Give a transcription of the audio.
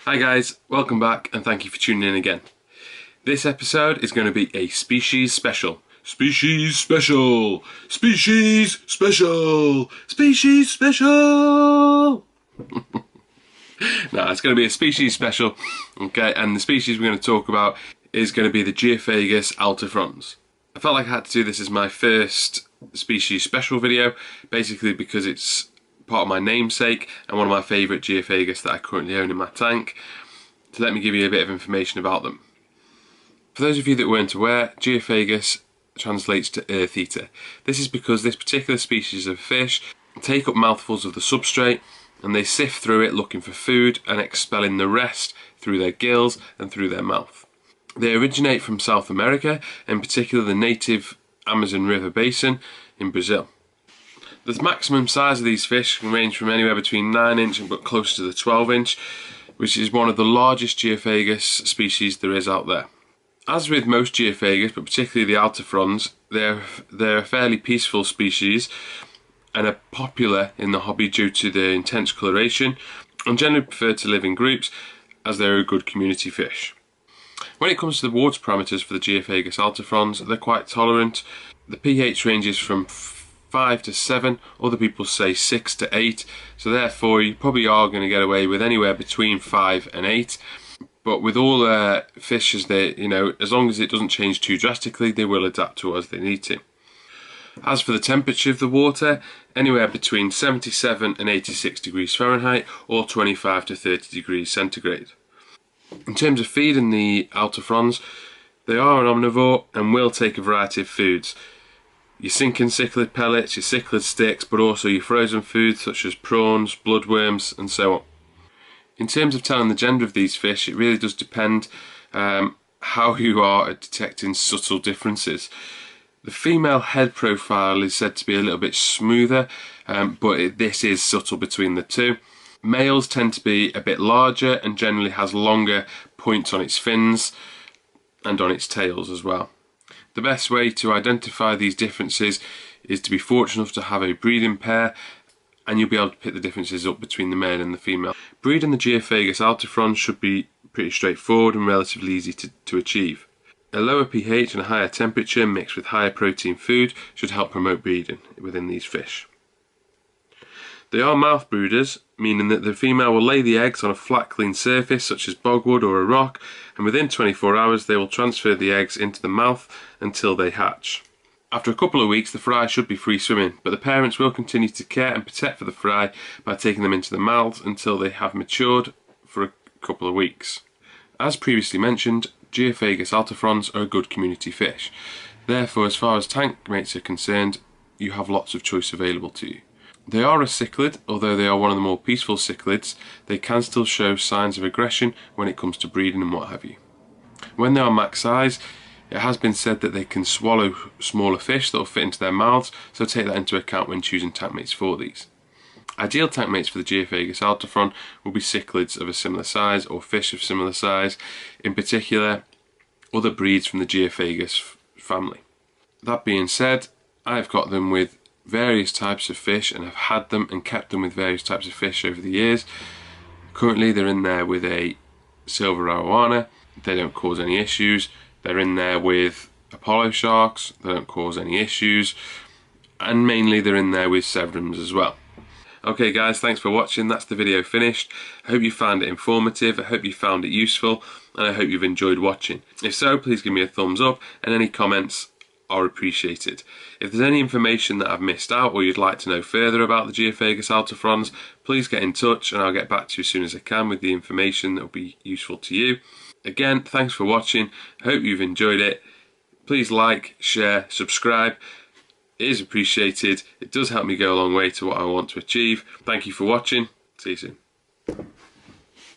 Hi guys, welcome back and thank you for tuning in again. This episode is going to be a species special. Species special! Species special! Species special! No, it's going to be a species special, okay, and the species we're going to talk about is going to be the Geophagus Altifrons. I felt like I had to do this as my first species special video, basically because it's part of my namesake and one of my favourite Geophagus that I currently own in my tank, to let me give you a bit of information about them. For those of you that weren't aware, Geophagus translates to earth eater. This is because this particular species of fish take up mouthfuls of the substrate and they sift through it looking for food and expelling the rest through their gills and through their mouth. They originate from South America, in particular the native Amazon River basin in Brazil. The maximum size of these fish can range from anywhere between 9 inch and but closer to the 12 inch, which is one of the largest Geophagus species there is out there. As with most Geophagus, but particularly the Altifrons, they're a fairly peaceful species and are popular in the hobby due to their intense coloration and generally prefer to live in groups as they're a good community fish. When it comes to the water parameters for the Geophagus Altifrons, they're quite tolerant. The pH ranges from 5 to 7, other people say 6 to 8, so therefore you probably are going to get away with anywhere between 5 and 8. But with all fish, as they, as long as it doesn't change too drastically, they will adapt to as they need to. As for the temperature of the water, anywhere between 77 and 86 degrees Fahrenheit or 25 to 30 degrees centigrade. In terms of feeding the Altifrons, they are an omnivore and will take a variety of foods. Your sinking cichlid pellets, your cichlid sticks, but also your frozen foods such as prawns, bloodworms and so on. In terms of telling the gender of these fish, it really does depend how you are at detecting subtle differences. The female head profile is said to be a little bit smoother, but this is subtle between the two. Males tend to be a bit larger and generally has longer points on its fins and on its tails as well. The best way to identify these differences is to be fortunate enough to have a breeding pair, and you'll be able to pick the differences up between the male and the female. Breeding the Geophagus Altifrons should be pretty straightforward and relatively easy to achieve. A lower pH and a higher temperature mixed with higher protein food should help promote breeding within these fish. They are mouth brooders, meaning that the female will lay the eggs on a flat clean surface such as bogwood or a rock, and within 24 hours they will transfer the eggs into the mouth until they hatch. After a couple of weeks the fry should be free swimming, but the parents will continue to care and protect for the fry by taking them into the mouths until they have matured for a couple of weeks. As previously mentioned, Geophagus Altifrons are a good community fish. Therefore, as far as tank mates are concerned, you have lots of choice available to you. They are a cichlid, although they are one of the more peaceful cichlids, they can still show signs of aggression when it comes to breeding and what have you. When they are max size, it has been said that they can swallow smaller fish that will fit into their mouths, so take that into account when choosing tank mates for these. Ideal tank mates for the Geophagus Altifron will be cichlids of a similar size or fish of similar size, in particular other breeds from the Geophagus family. That being said, I've got them with various types of fish and have had them and kept them with various types of fish over the years. Currently they're in there with a silver arowana, they don't cause any issues. They're in there with Apollo sharks, they don't cause any issues, and mainly they're in there with Severums as well. Okay guys, thanks for watching, that's the video finished. I hope you found it informative, I hope you found it useful, and I hope you've enjoyed watching. If so, please give me a thumbs up, and any comments are appreciated. If there's any information that I've missed out or you'd like to know further about the Geophagus Altifrons, please get in touch and I'll get back to you as soon as I can with the information that will be useful to you. Again, thanks for watching, I hope you've enjoyed it. Please like, share, subscribe, it is appreciated, it does help me go a long way to what I want to achieve. Thank you for watching, see you soon.